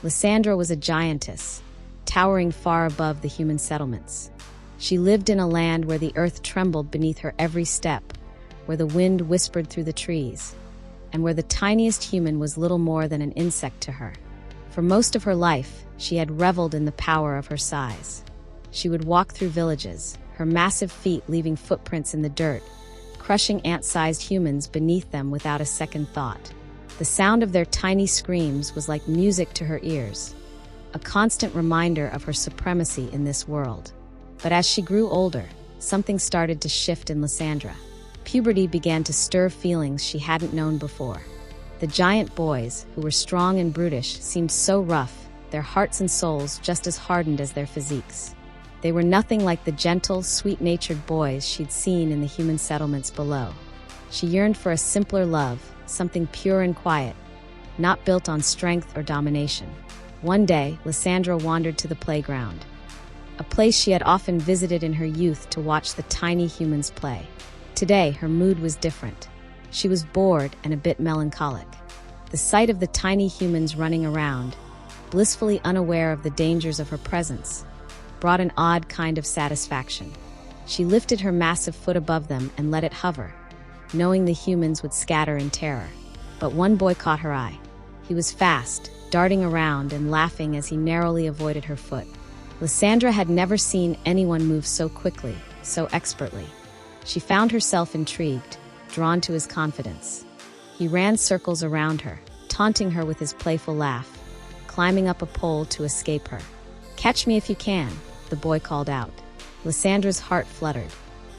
Leandra was a giantess, towering far above the human settlements. She lived in a land where the earth trembled beneath her every step, where the wind whispered through the trees, and where the tiniest human was little more than an insect to her. For most of her life, she had reveled in the power of her size. She would walk through villages, her massive feet leaving footprints in the dirt, crushing ant-sized humans beneath them without a second thought. The sound of their tiny screams was like music to her ears, a constant reminder of her supremacy in this world. But as she grew older, something started to shift in Leandra. Puberty began to stir feelings she hadn't known before. The giant boys, who were strong and brutish, seemed so rough, their hearts and souls just as hardened as their physiques. They were nothing like the gentle, sweet-natured boys she'd seen in the human settlements below. She yearned for a simpler love, something pure and quiet, not built on strength or domination. One day, Leandra wandered to the playground, a place she had often visited in her youth to watch the tiny humans play. Today, her mood was different. She was bored and a bit melancholic. The sight of the tiny humans running around, blissfully unaware of the dangers of her presence, brought an odd kind of satisfaction. She lifted her massive foot above them and let it hover, knowing the humans would scatter in terror. But one boy caught her eye. He was fast, darting around and laughing as he narrowly avoided her foot. Leandra had never seen anyone move so quickly, so expertly. She found herself intrigued, drawn to his confidence. He ran circles around her, taunting her with his playful laugh, climbing up a pole to escape her. "Catch me if you can," the boy called out. Leandra's heart fluttered.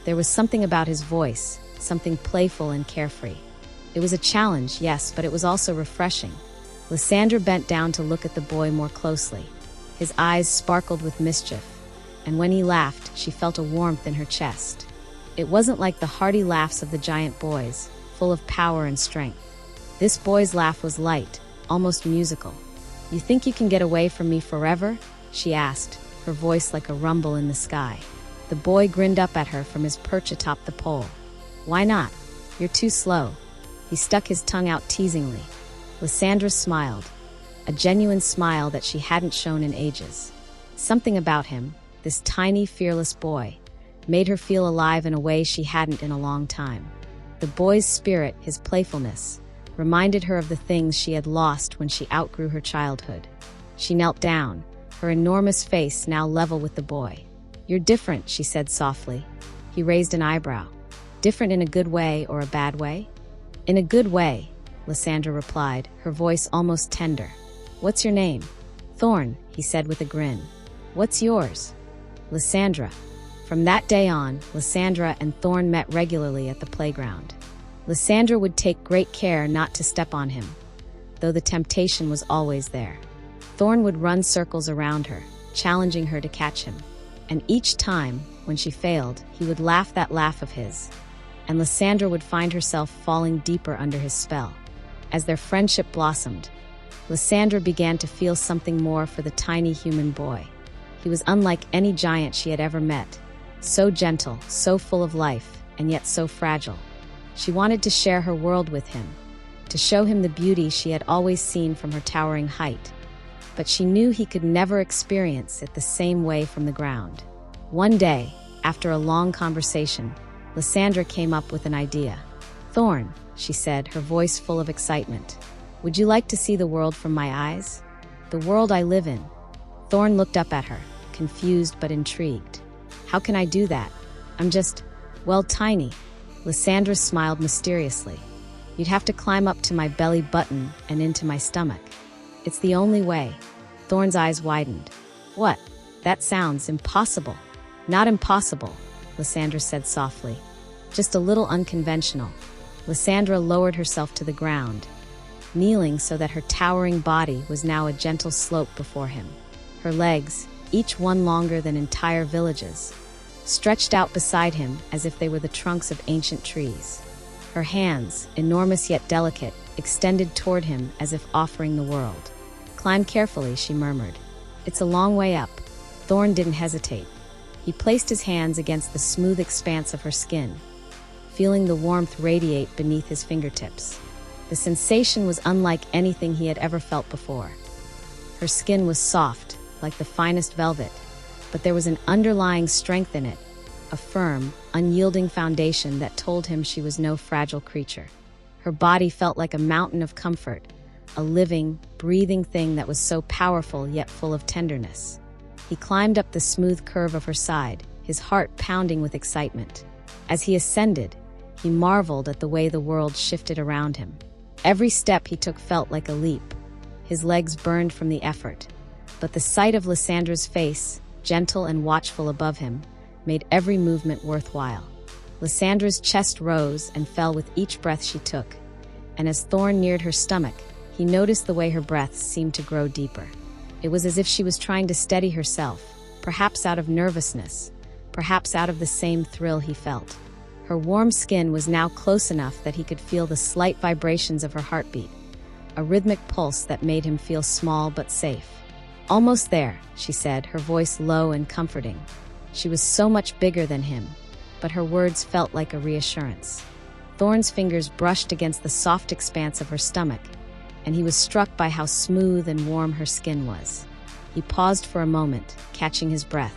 There was something about his voice, something playful and carefree. It was a challenge, yes, but it was also refreshing. Leandra bent down to look at the boy more closely. His eyes sparkled with mischief, and when he laughed, she felt a warmth in her chest. It wasn't like the hearty laughs of the giant boys, full of power and strength. This boy's laugh was light, almost musical. "You think you can get away from me forever?" she asked, her voice like a rumble in the sky. The boy grinned up at her from his perch atop the pole. "Why not? You're too slow." He stuck his tongue out teasingly. Leandra smiled, a genuine smile that she hadn't shown in ages. Something about him, this tiny, fearless boy, made her feel alive in a way she hadn't in a long time. The boy's spirit, his playfulness, reminded her of the things she had lost when she outgrew her childhood. She knelt down, her enormous face now level with the boy. "You're different," she said softly. He raised an eyebrow. "Different in a good way or a bad way?" "In a good way," Leandra replied, her voice almost tender. "What's your name?" "Thorn," he said with a grin. "What's yours?" "Leandra." From that day on, Leandra and Thorn met regularly at the playground. Leandra would take great care not to step on him, though the temptation was always there. Thorn would run circles around her, challenging her to catch him. And each time, when she failed, he would laugh that laugh of his, and Leandra would find herself falling deeper under his spell. As their friendship blossomed, Leandra began to feel something more for the tiny human boy. He was unlike any giant she had ever met, so gentle, so full of life, and yet so fragile. She wanted to share her world with him, to show him the beauty she had always seen from her towering height. But she knew he could never experience it the same way from the ground. One day, after a long conversation, Leandra came up with an idea. "Thorn," she said, her voice full of excitement, "would you like to see the world from my eyes? The world I live in?" Thorn looked up at her, confused but intrigued. "How can I do that? I'm just, well, tiny." Leandra smiled mysteriously. "You'd have to climb up to my belly button and into my stomach. It's the only way." Thorn's eyes widened. "What? That sounds impossible." "Not impossible," Leandra said softly. "Just a little unconventional." Leandra lowered herself to the ground, kneeling so that her towering body was now a gentle slope before him. Her legs, each one longer than entire villages, stretched out beside him as if they were the trunks of ancient trees. Her hands, enormous yet delicate, extended toward him as if offering the world. "Climb carefully," she murmured. "It's a long way up." Thorn didn't hesitate. He placed his hands against the smooth expanse of her skin, feeling the warmth radiate beneath his fingertips. The sensation was unlike anything he had ever felt before. Her skin was soft, like the finest velvet, but there was an underlying strength in it, a firm, unyielding foundation that told him she was no fragile creature. Her body felt like a mountain of comfort, a living, breathing thing that was so powerful yet full of tenderness. He climbed up the smooth curve of her side, his heart pounding with excitement. As he ascended, he marveled at the way the world shifted around him. Every step he took felt like a leap. His legs burned from the effort, but the sight of Lesandra's face, gentle and watchful above him, made every movement worthwhile. Lesandra's chest rose and fell with each breath she took, and as Thorn neared her stomach, he noticed the way her breaths seemed to grow deeper. It was as if she was trying to steady herself, perhaps out of nervousness, perhaps out of the same thrill he felt. Her warm skin was now close enough that he could feel the slight vibrations of her heartbeat, a rhythmic pulse that made him feel small but safe. "Almost there," she said, her voice low and comforting. She was so much bigger than him, but her words felt like a reassurance. Thorn's fingers brushed against the soft expanse of her stomach, and he was struck by how smooth and warm her skin was. He paused for a moment, catching his breath.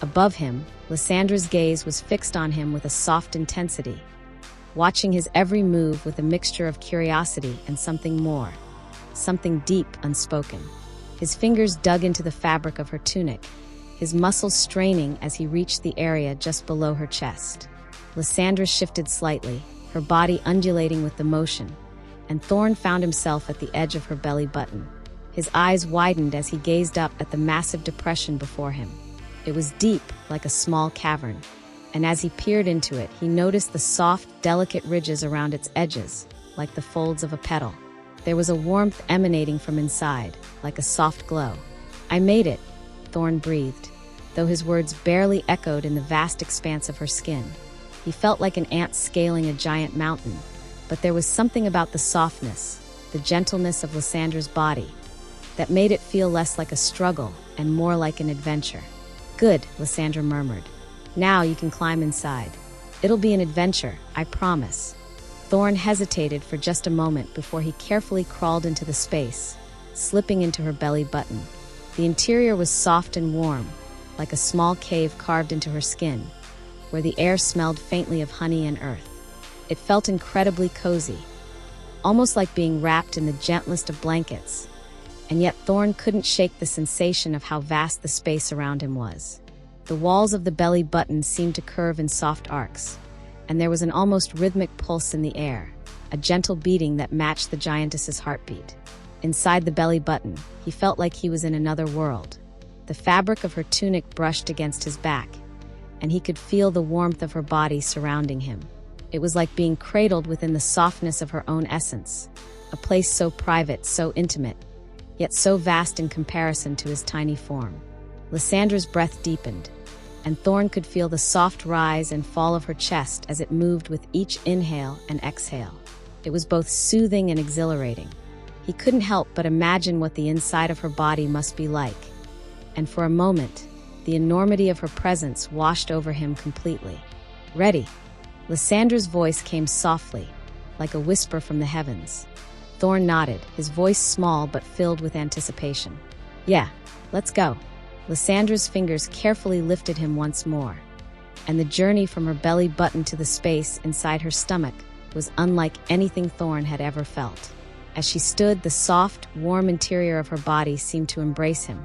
Above him, Lesandra's gaze was fixed on him with a soft intensity, watching his every move with a mixture of curiosity and something more, something deep, unspoken. His fingers dug into the fabric of her tunic, his muscles straining as he reached the area just below her chest. Lysandra shifted slightly, her body undulating with the motion, and Thorn found himself at the edge of her belly button. His eyes widened as he gazed up at the massive depression before him. It was deep, like a small cavern, and as he peered into it, he noticed the soft, delicate ridges around its edges, like the folds of a petal. There was a warmth emanating from inside, like a soft glow. "I made it," Thorn breathed, though his words barely echoed in the vast expanse of her skin. He felt like an ant scaling a giant mountain, but there was something about the softness, the gentleness of Lysandra's body, that made it feel less like a struggle and more like an adventure. "Good," Lysandra murmured. "Now you can climb inside. It'll be an adventure, I promise." Thorn hesitated for just a moment before he carefully crawled into the space, slipping into her belly button. The interior was soft and warm, like a small cave carved into her skin, where the air smelled faintly of honey and earth. It felt incredibly cozy, almost like being wrapped in the gentlest of blankets, and yet Thorn couldn't shake the sensation of how vast the space around him was. The walls of the belly button seemed to curve in soft arcs, and there was an almost rhythmic pulse in the air, a gentle beating that matched the giantess's heartbeat. Inside the belly button, he felt like he was in another world. The fabric of her tunic brushed against his back, and he could feel the warmth of her body surrounding him. It was like being cradled within the softness of her own essence, a place so private, so intimate, yet so vast in comparison to his tiny form. Lysandra's breath deepened, and Thorn could feel the soft rise and fall of her chest as it moved with each inhale and exhale. It was both soothing and exhilarating. He couldn't help but imagine what the inside of her body must be like, and for a moment, the enormity of her presence washed over him completely. "Ready?" Lysandra's voice came softly, like a whisper from the heavens. Thorn nodded, his voice small but filled with anticipation. "Yeah, let's go." Lysandra's fingers carefully lifted him once more, and the journey from her belly button to the space inside her stomach was unlike anything Thorn had ever felt. As she stood, the soft, warm interior of her body seemed to embrace him,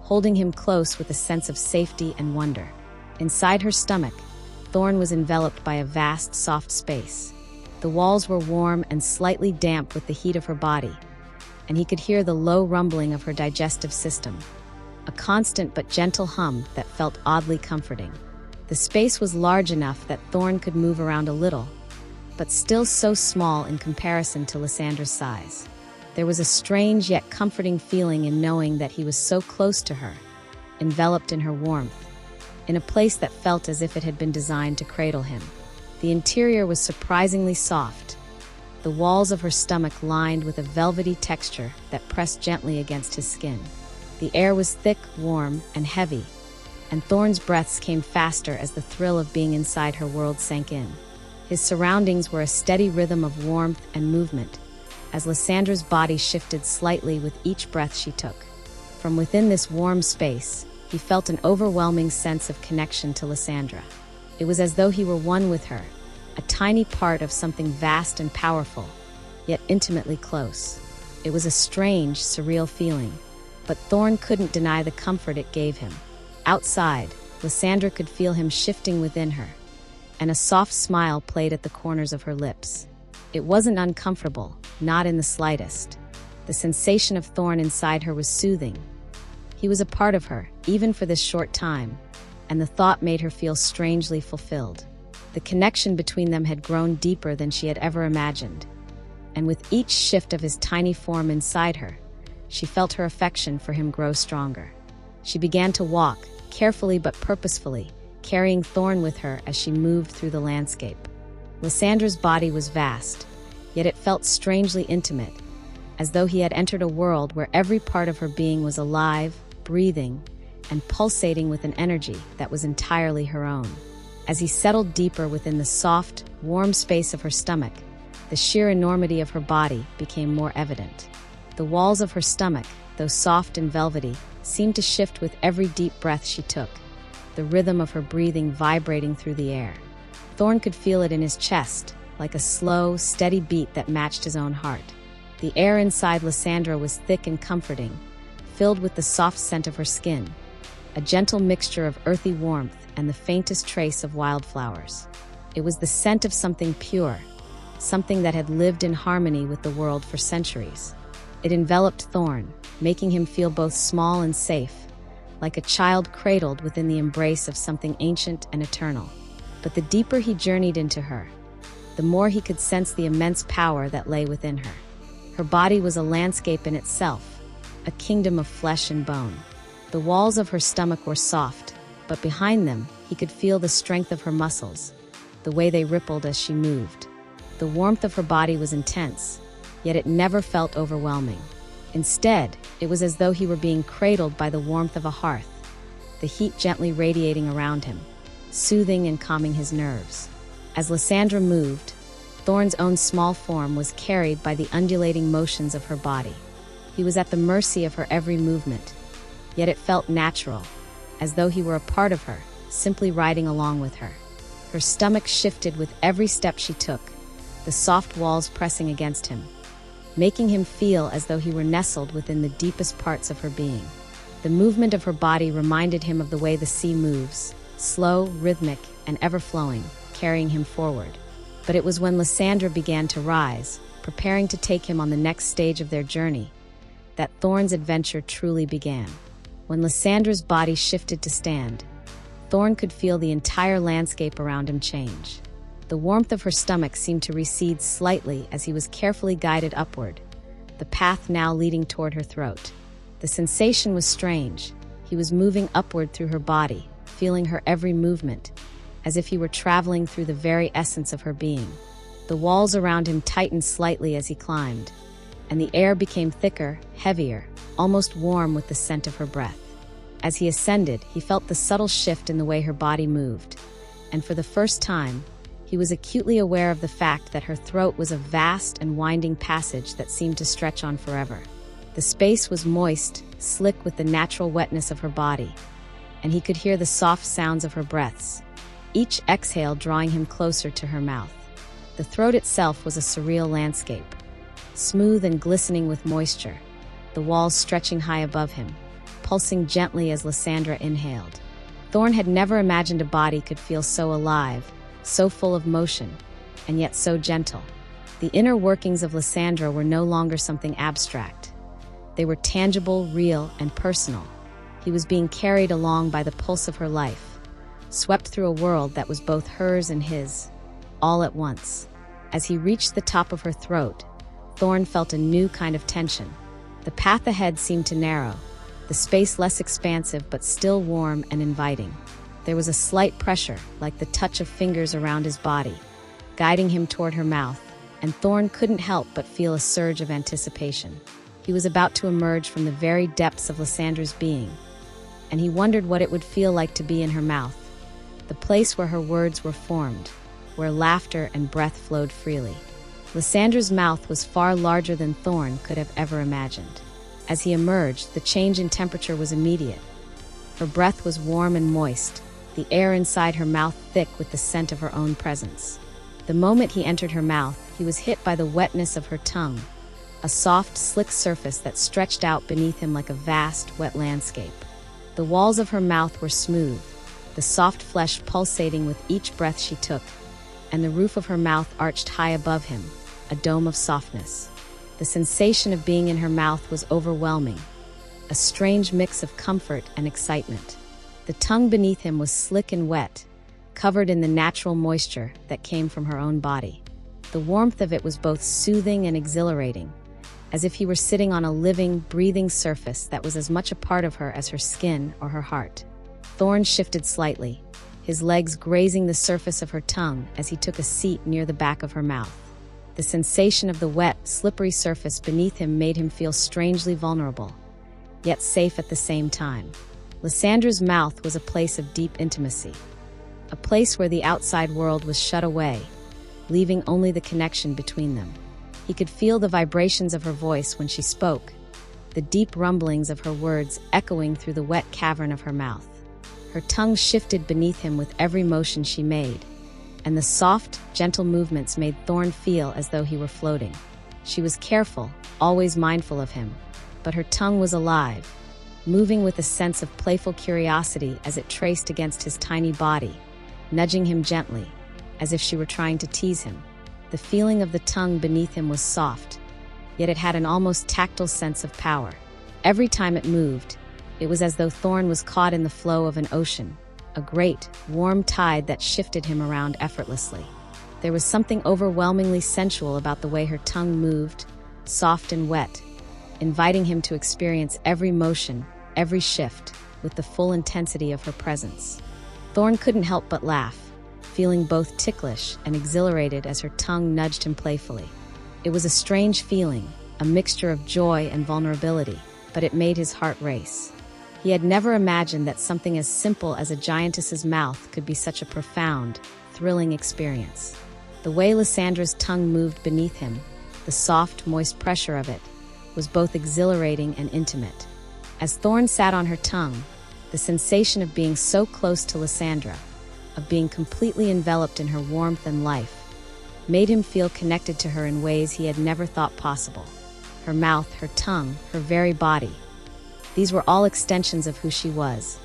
holding him close with a sense of safety and wonder. Inside her stomach, Thorn was enveloped by a vast, soft space. The walls were warm and slightly damp with the heat of her body, and he could hear the low rumbling of her digestive system, a constant but gentle hum that felt oddly comforting. The space was large enough that Thorn could move around a little, but still so small in comparison to Lysandra's size. There was a strange yet comforting feeling in knowing that he was so close to her, enveloped in her warmth, in a place that felt as if it had been designed to cradle him. The interior was surprisingly soft, the walls of her stomach lined with a velvety texture that pressed gently against his skin. The air was thick, warm, and heavy, and Thorn's breaths came faster as the thrill of being inside her world sank in. His surroundings were a steady rhythm of warmth and movement, as Lesandra's body shifted slightly with each breath she took. From within this warm space, he felt an overwhelming sense of connection to Leandra. It was as though he were one with her, a tiny part of something vast and powerful, yet intimately close. It was a strange, surreal feeling, but Thorn couldn't deny the comfort it gave him. Outside, Leandra could feel him shifting within her, and a soft smile played at the corners of her lips. It wasn't uncomfortable, not in the slightest. The sensation of Thorn inside her was soothing. He was a part of her, even for this short time, and the thought made her feel strangely fulfilled. The connection between them had grown deeper than she had ever imagined, and with each shift of his tiny form inside her, she felt her affection for him grow stronger. She began to walk, carefully but purposefully, carrying Thorn with her as she moved through the landscape. Lesandra's body was vast, yet it felt strangely intimate, as though he had entered a world where every part of her being was alive, breathing, and pulsating with an energy that was entirely her own. As he settled deeper within the soft, warm space of her stomach, the sheer enormity of her body became more evident. The walls of her stomach, though soft and velvety, seemed to shift with every deep breath she took, the rhythm of her breathing vibrating through the air. Thorn could feel it in his chest, like a slow, steady beat that matched his own heart. The air inside Leandra was thick and comforting, filled with the soft scent of her skin, a gentle mixture of earthy warmth and the faintest trace of wildflowers. It was the scent of something pure, something that had lived in harmony with the world for centuries. It enveloped Thorn, making him feel both small and safe, like a child cradled within the embrace of something ancient and eternal. But the deeper he journeyed into her, the more he could sense the immense power that lay within her. Her body was a landscape in itself, a kingdom of flesh and bone. The walls of her stomach were soft, but behind them he could feel the strength of her muscles, the way they rippled as she moved. The warmth of her body was intense, yet it never felt overwhelming. Instead, it was as though he were being cradled by the warmth of a hearth, the heat gently radiating around him, soothing and calming his nerves. As Leandra moved, Thorn's own small form was carried by the undulating motions of her body. He was at the mercy of her every movement, yet it felt natural, as though he were a part of her, simply riding along with her. Her stomach shifted with every step she took, the soft walls pressing against him, making him feel as though he were nestled within the deepest parts of her being. The movement of her body reminded him of the way the sea moves, slow, rhythmic, and ever-flowing, carrying him forward. But it was when Leandra began to rise, preparing to take him on the next stage of their journey, that Thorn's adventure truly began. When Leandra's body shifted to stand, Thorn could feel the entire landscape around him change. The warmth of her stomach seemed to recede slightly as he was carefully guided upward, the path now leading toward her throat. The sensation was strange. He was moving upward through her body, feeling her every movement, as if he were traveling through the very essence of her being. The walls around him tightened slightly as he climbed, and the air became thicker, heavier, almost warm with the scent of her breath. As he ascended, he felt the subtle shift in the way her body moved, and for the first time, he was acutely aware of the fact that her throat was a vast and winding passage that seemed to stretch on forever. The space was moist, slick with the natural wetness of her body, and he could hear the soft sounds of her breaths, each exhale drawing him closer to her mouth. The throat itself was a surreal landscape, smooth and glistening with moisture, the walls stretching high above him, pulsing gently as Leandra inhaled. Thorn had never imagined a body could feel so alive, so full of motion, and yet so gentle. The inner workings of Leandra were no longer something abstract. They were tangible, real, and personal. He was being carried along by the pulse of her life, swept through a world that was both hers and his, all at once. As he reached the top of her throat, Thorn felt a new kind of tension. The path ahead seemed to narrow, the space less expansive but still warm and inviting. There was a slight pressure, like the touch of fingers around his body, guiding him toward her mouth, and Thorn couldn't help but feel a surge of anticipation. He was about to emerge from the very depths of Leandra's being, and he wondered what it would feel like to be in her mouth, the place where her words were formed, where laughter and breath flowed freely. Lysandra's mouth was far larger than Thorn could have ever imagined. As he emerged, the change in temperature was immediate. Her breath was warm and moist, the air inside her mouth thick with the scent of her own presence. The moment he entered her mouth, he was hit by the wetness of her tongue, a soft, slick surface that stretched out beneath him like a vast, wet landscape. The walls of her mouth were smooth, the soft flesh pulsating with each breath she took, and the roof of her mouth arched high above him, a dome of softness. The sensation of being in her mouth was overwhelming, a strange mix of comfort and excitement. The tongue beneath him was slick and wet, covered in the natural moisture that came from her own body. The warmth of it was both soothing and exhilarating, as if he were sitting on a living, breathing surface that was as much a part of her as her skin or her heart. Thorn shifted slightly, his legs grazing the surface of her tongue as he took a seat near the back of her mouth. The sensation of the wet, slippery surface beneath him made him feel strangely vulnerable, yet safe at the same time. Lysandra's mouth was a place of deep intimacy, a place where the outside world was shut away, leaving only the connection between them. He could feel the vibrations of her voice when she spoke, the deep rumblings of her words echoing through the wet cavern of her mouth. Her tongue shifted beneath him with every motion she made, and the soft, gentle movements made Thorn feel as though he were floating. She was careful, always mindful of him, but her tongue was alive, moving with a sense of playful curiosity as it traced against his tiny body, nudging him gently, as if she were trying to tease him. The feeling of the tongue beneath him was soft, yet it had an almost tactile sense of power. Every time it moved, it was as though Thorn was caught in the flow of an ocean, a great, warm tide that shifted him around effortlessly. There was something overwhelmingly sensual about the way her tongue moved, soft and wet, inviting him to experience every motion, every shift, with the full intensity of her presence. Thorn couldn't help but laugh, feeling both ticklish and exhilarated as her tongue nudged him playfully. It was a strange feeling, a mixture of joy and vulnerability, but it made his heart race. He had never imagined that something as simple as a giantess's mouth could be such a profound, thrilling experience. The way Lysandra's tongue moved beneath him, the soft, moist pressure of it, was both exhilarating and intimate. As Thorn sat on her tongue, the sensation of being so close to Lysandra, of being completely enveloped in her warmth and life, made him feel connected to her in ways he had never thought possible. Her mouth, her tongue, her very body. These were all extensions of who she was,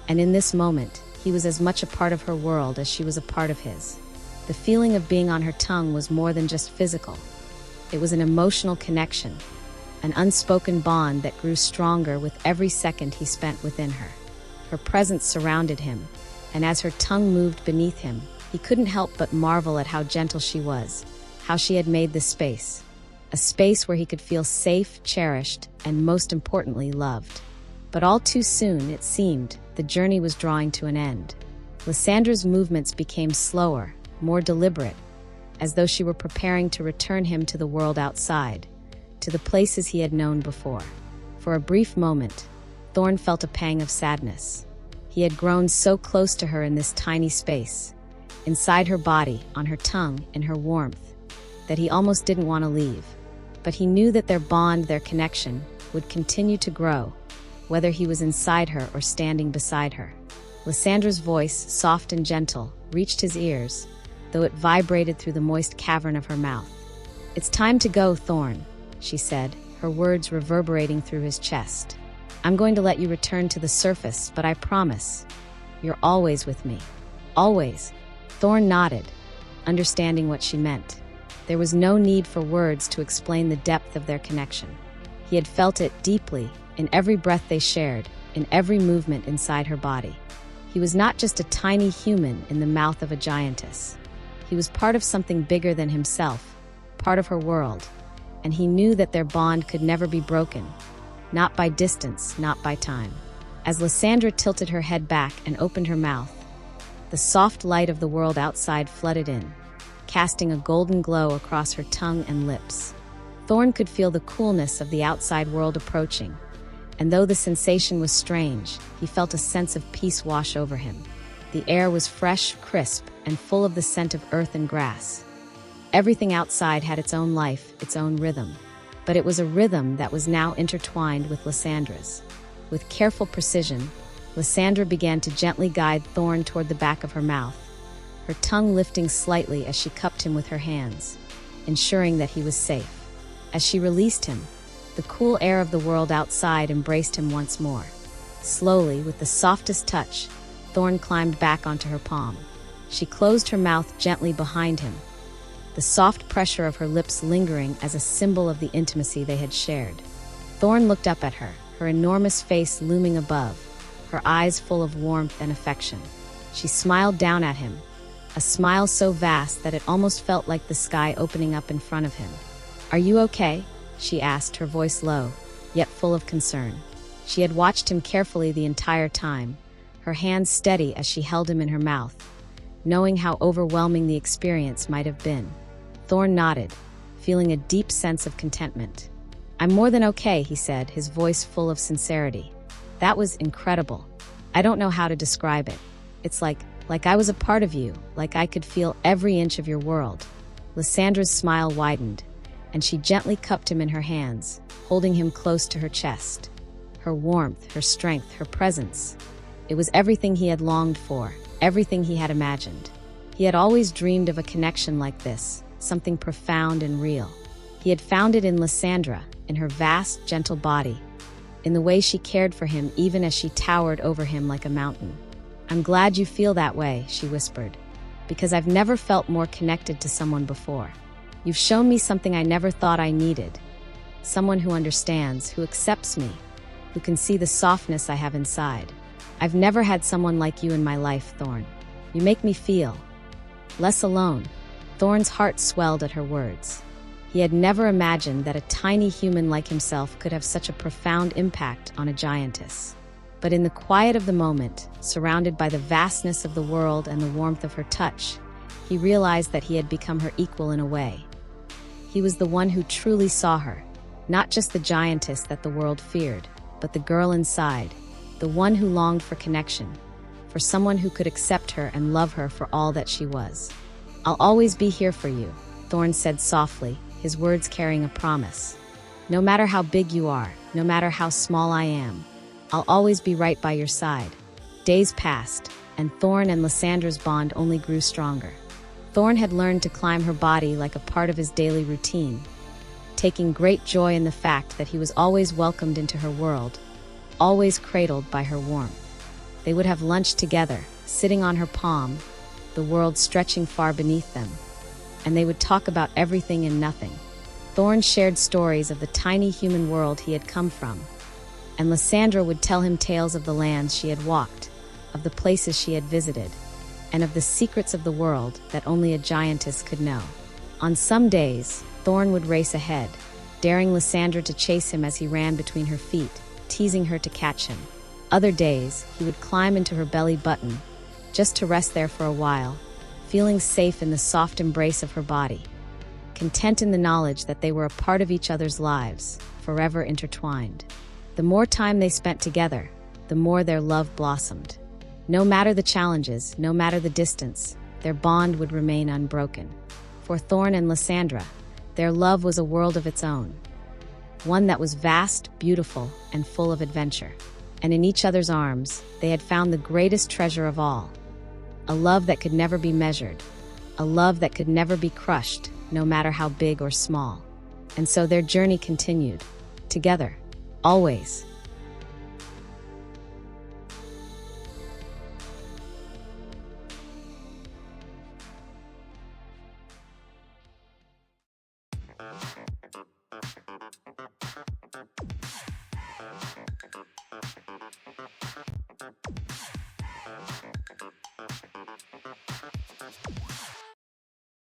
and in this moment, he was as much a part of her world as she was a part of his. The feeling of being on her tongue was more than just physical. It was an emotional connection, an unspoken bond that grew stronger with every second he spent within her. Her presence surrounded him, and as her tongue moved beneath him, he couldn't help but marvel at how gentle she was, how she had made this space. A space where he could feel safe, cherished, and most importantly, loved. But all too soon, it seemed, the journey was drawing to an end. Lysandra's movements became slower, more deliberate, as though she were preparing to return him to the world outside, to the places he had known before. For a brief moment, Thorn felt a pang of sadness. He had grown so close to her in this tiny space, inside her body, on her tongue, in her warmth, that he almost didn't want to leave. But he knew that their bond, their connection, would continue to grow, whether he was inside her or standing beside her. Lysandra's voice, soft and gentle, reached his ears, though it vibrated through the moist cavern of her mouth. "It's time to go, Thorn," she said, her words reverberating through his chest. "I'm going to let you return to the surface, but I promise, you're always with me. Always." Thorn nodded, understanding what she meant. There was no need for words to explain the depth of their connection. He had felt it deeply, in every breath they shared, in every movement inside her body. He was not just a tiny human in the mouth of a giantess. He was part of something bigger than himself, part of her world, and he knew that their bond could never be broken, not by distance, not by time. As Lysandra tilted her head back and opened her mouth, the soft light of the world outside flooded in, casting a golden glow across her tongue and lips. Thorn could feel the coolness of the outside world approaching, and though the sensation was strange, he felt a sense of peace wash over him. The air was fresh, crisp, and full of the scent of earth and grass. Everything outside had its own life, its own rhythm. But it was a rhythm that was now intertwined with Lesandra's. With careful precision, Leandra began to gently guide Thorn toward the back of her mouth, her tongue lifting slightly as she cupped him with her hands, ensuring that he was safe. As she released him, the cool air of the world outside embraced him once more. Slowly, with the softest touch, Thorn climbed back onto her palm. She closed her mouth gently behind him, the soft pressure of her lips lingering as a symbol of the intimacy they had shared. Thorn looked up at her, her enormous face looming above, her eyes full of warmth and affection. She smiled down at him, a smile so vast that it almost felt like the sky opening up in front of him. "Are you okay?" she asked, her voice low, yet full of concern. She had watched him carefully the entire time, her hands steady as she held him in her mouth, knowing how overwhelming the experience might have been. Thorn nodded, feeling a deep sense of contentment. "I'm more than okay," he said, his voice full of sincerity. "That was incredible. I don't know how to describe it. It's like I was a part of you, like I could feel every inch of your world." Lesandra's smile widened, and she gently cupped him in her hands, holding him close to her chest. Her warmth, her strength, her presence. It was everything he had longed for, everything he had imagined. He had always dreamed of a connection like this, something profound and real. He had found it in Leandra, in her vast, gentle body, in the way she cared for him even as she towered over him like a mountain. "I'm glad you feel that way," she whispered, "because I've never felt more connected to someone before. You've shown me something I never thought I needed. Someone who understands, who accepts me, who can see the softness I have inside. I've never had someone like you in my life, Thorn. You make me feel less alone." Thorn's heart swelled at her words. He had never imagined that a tiny human like himself could have such a profound impact on a giantess. But in the quiet of the moment, surrounded by the vastness of the world and the warmth of her touch, he realized that he had become her equal in a way. He was the one who truly saw her, not just the giantess that the world feared, but the girl inside, the one who longed for connection, for someone who could accept her and love her for all that she was. "I'll always be here for you," Thorn said softly, his words carrying a promise. "No matter how big you are, no matter how small I am, I'll always be right by your side." Days passed, and Thorn and Lesandra's bond only grew stronger. Thorn had learned to climb her body like a part of his daily routine, taking great joy in the fact that he was always welcomed into her world, always cradled by her warmth. They would have lunch together, sitting on her palm, the world stretching far beneath them, and they would talk about everything and nothing. Thorn shared stories of the tiny human world he had come from, and Leandra would tell him tales of the lands she had walked, of the places she had visited, and of the secrets of the world that only a giantess could know. On some days, Thorn would race ahead, daring Leandra to chase him as he ran between her feet, teasing her to catch him. Other days, he would climb into her belly button, just to rest there for a while, feeling safe in the soft embrace of her body, content in the knowledge that they were a part of each other's lives, forever intertwined. The more time they spent together, the more their love blossomed. No matter the challenges, no matter the distance, their bond would remain unbroken. For Thorn and Leandra, their love was a world of its own, one that was vast, beautiful, and full of adventure. And in each other's arms, they had found the greatest treasure of all, a love that could never be measured, a love that could never be crushed, no matter how big or small. And so their journey continued, together, always.